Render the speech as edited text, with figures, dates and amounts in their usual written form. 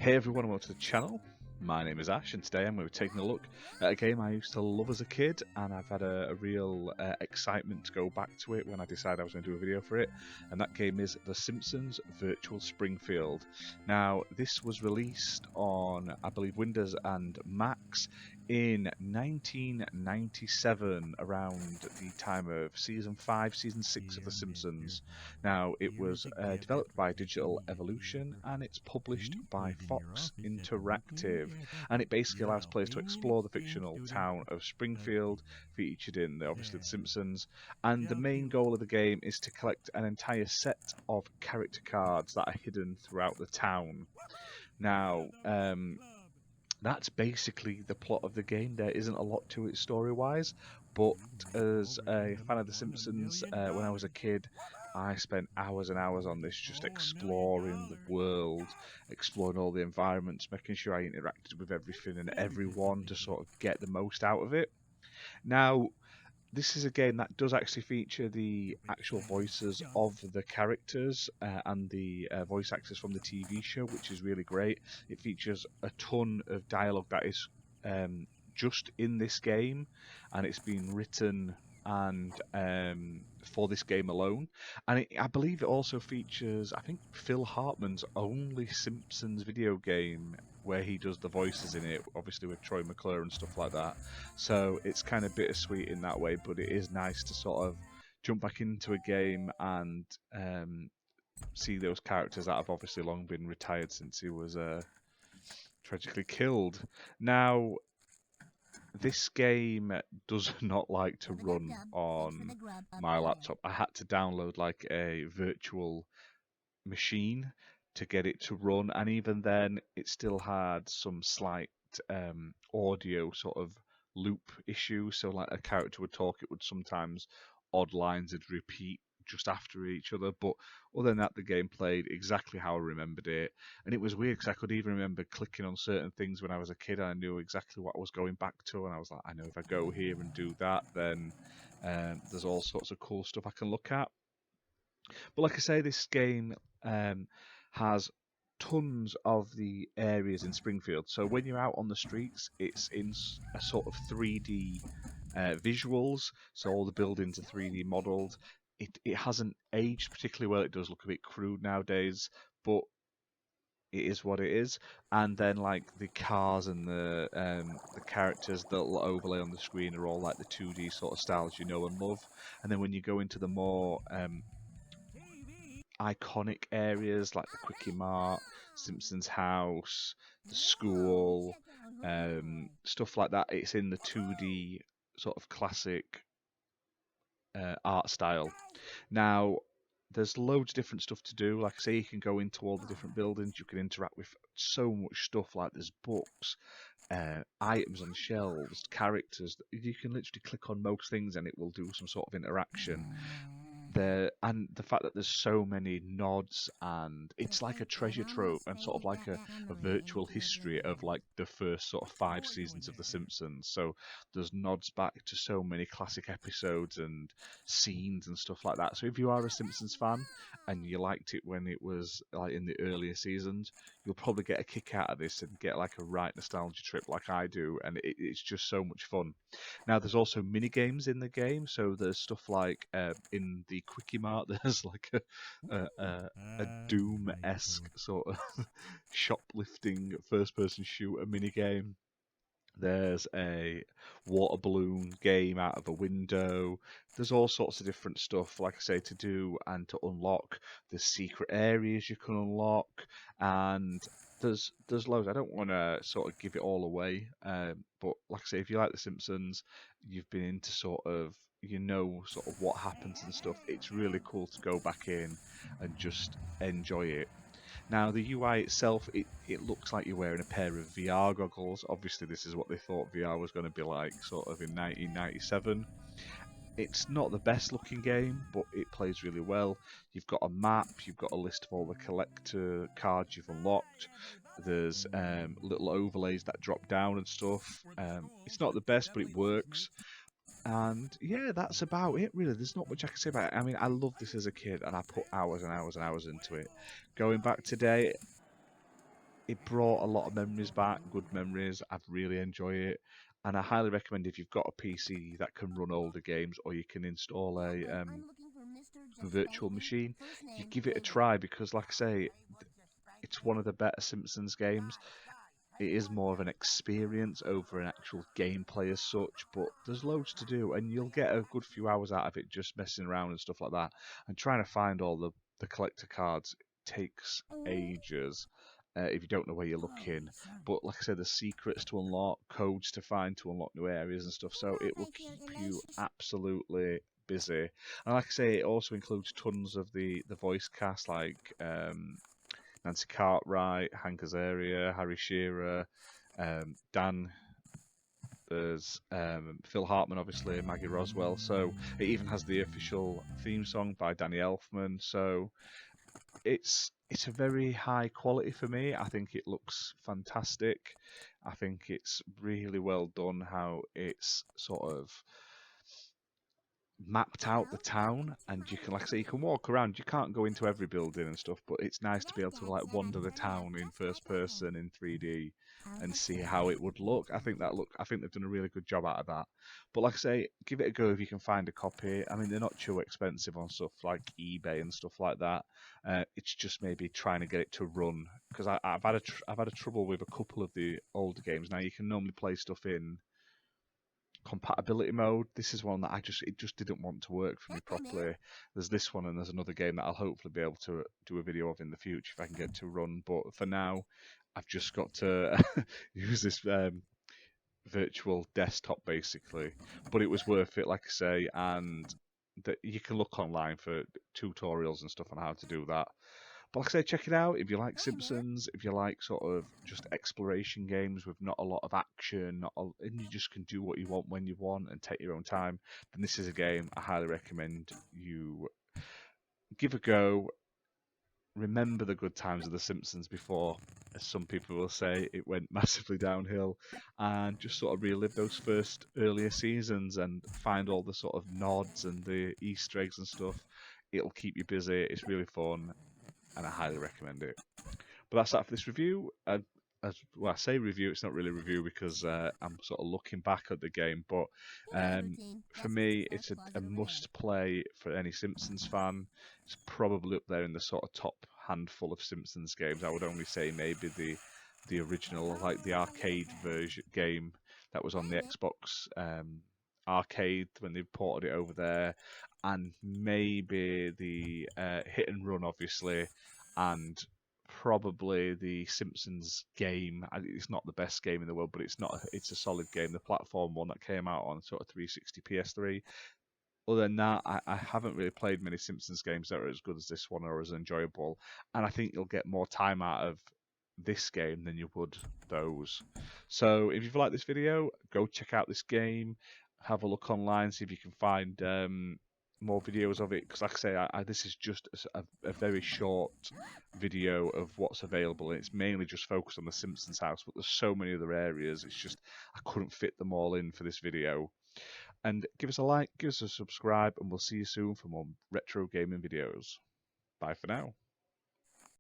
Hey everyone, welcome to the channel. My name is Ash, and today I'm going to be taking a look at a game I used to love as a kid, and I've had a real excitement to go back to it when I decided I was going to do a video for it, and that game is The Simpsons Virtual Springfield. Now, this was released on, I believe, Windows and Macs in 1997, around the time of Season 5, Season 6 of The Simpsons. Now, it was developed by Digital Evolution, and it's published by Fox Interactive, and it basically allows players to explore the fictional town of Springfield, featured in obviously The Simpsons, and the main goal of the game is to collect an entire set of character cards that are hidden throughout the town. Now, that's basically the plot of the game. There isn't a lot to it story-wise, but as a fan of The Simpsons, when I was a kid, I spent hours and hours on this, just exploring the world, exploring all the environments, making sure I interacted with everything and everyone to sort of get the most out of it. Now, this is a game that does actually feature the actual voices of the characters and the voice actors from the TV show, which is really great. It features a ton of dialogue that is just in this game, and it's been written and for this game alone. And I believe it also features, I think, Phil Hartman's only Simpsons video game where he does the voices in it, obviously with Troy McClure and stuff like that. So it's kind of bittersweet in that way, but it is nice to sort of jump back into a game and see those characters that have obviously long been retired since he was tragically killed. Now, this game does not like to run on my laptop. I had to download like a virtual machine to get it to run, and even then it still had some slight audio sort of loop issue. So like a character would talk, it would sometimes odd lines would repeat just after each other, but other than that the game played exactly how I remembered it. And it was weird because I could even remember clicking on certain things when I was a kid, and I knew exactly what I was going back to, and I was like, I know if I go here and do that, then there's all sorts of cool stuff I can look at. But like I say, this game has tons of the areas in Springfield. So when you're out on the streets, it's in a sort of 3D visuals. So all the buildings are 3D modeled. It hasn't aged particularly well. It does look a bit crude nowadays, but it is what it is. And then like the cars and the characters that will overlay on the screen are all like the 2D sort of styles you know and love. And then when you go into the more iconic areas like the Quickie Mart, Simpsons house, the school, stuff like that, it's in the 2D sort of classic art style. Now, there's loads of different stuff to do. Like I say, you can go into all the different buildings, you can interact with so much stuff, like there's books, items on shelves, characters. You can literally click on most things and it will do some sort of interaction. And the fact that there's so many nods, and it's like a treasure trove and sort of like a virtual history of like the first sort of 5 seasons of The Simpsons. So there's nods back to so many classic episodes and scenes and stuff like that. So if you are a Simpsons fan and you liked it when it was like in the earlier seasons, you'll probably get a kick out of this and get like a right nostalgia trip like I do, and it's just so much fun. Now, there's also mini games in the game, so there's stuff like in the Quickie Mart, there's like a Doom-esque sort of shoplifting first-person shooter mini game. There's a water balloon game out of a window. There's all sorts of different stuff, like I say, to do and to unlock. There's secret areas you can unlock, and there's loads. I don't want to sort of give it all away, but like I say, if you like The Simpsons, you've been into sort of, you know, sort of what happens and stuff. It's really cool to go back in and just enjoy it. Now, the UI itself, it looks like you're wearing a pair of VR goggles. Obviously, this is what they thought VR was going to be like, sort of in 1997. It's not the best looking game, but it plays really well. You've got a map, you've got a list of all the collector cards you've unlocked. There's little overlays that drop down and stuff. It's not the best, but it works. And yeah, that's about it really. There's not much I can say about it. I mean, I loved this as a kid and I put hours and hours and hours into it. Going back today, it brought a lot of memories back, good memories. I've really enjoyed it, and I highly recommend if you've got a PC that can run older games, or you can install a virtual machine, you give it a try because, like I say, it's one of the better Simpsons games. It is more of an experience over an actual gameplay as such, but there's loads to do, and you'll get a good few hours out of it just messing around and stuff like that. And trying to find all the collector cards takes ages if you don't know where you're looking. But like I said, there's secrets to unlock, codes to find to unlock new areas and stuff, so it will keep you absolutely busy. And like I say, it also includes tons of the voice cast, like Nancy Cartwright, Hank Azaria, Harry Shearer, Dan. There's Phil Hartman, obviously, Maggie Roswell. So it even has the official theme song by Danny Elfman. So it's a very high quality for me. I think it looks fantastic. I think it's really well done how it's sort of mapped out the town, and you can, like I say, you can walk around. You can't go into every building and stuff, but it's nice to be able to like wander the town in first person in 3D and see how it would look. I think they've done a really good job out of that. But like I say, give it a go if you can find a copy. I mean, they're not too expensive on stuff like eBay and stuff like that. It's just maybe trying to get it to run, because I've had a trouble with a couple of the older games. Now you can normally play stuff in compatibility mode. This is one that it just didn't want to work for me properly. There's this one, and there's another game that I'll hopefully be able to do a video of in the future if I can get to run. But for now, I've just got to use this virtual desktop basically. But it was worth it, like I say, and that you can look online for tutorials and stuff on how to do that. But like I say, check it out if you like Simpsons, if you like sort of just exploration games with not a lot of action, and you just can do what you want when you want and take your own time, then this is a game I highly recommend you give a go. Remember the good times of The Simpsons before, as some people will say, it went massively downhill, and just sort of relive those first earlier seasons and find all the sort of nods and the Easter eggs and stuff. It'll keep you busy. It's really fun, and I highly recommend it. But that's that for this review. As well, I say review, it's not really a review because I'm sort of looking back at the game. But for me, it's a must play for any Simpsons fan. It's probably up there in the sort of top handful of Simpsons games. I would only say maybe the original, like the arcade version game that was on the Xbox arcade when they ported it over there, and maybe the Hit and Run, obviously, and probably the Simpsons game. It's not the best game in the world, but it's a solid game. The platform one that came out on sort of 360 PS3. Other than that, I haven't really played many Simpsons games that are as good as this one or as enjoyable, and I think you'll get more time out of this game than you would those. So if you've liked this video, go check out this game, have a look online, see if you can find more videos of it. Because like I say, this is just a very short video of what's available, and it's mainly just focused on the Simpsons house, but there's so many other areas, it's just I couldn't fit them all in for this video. And give us a like, give us a subscribe, and we'll see you soon for more retro gaming videos. Bye for now.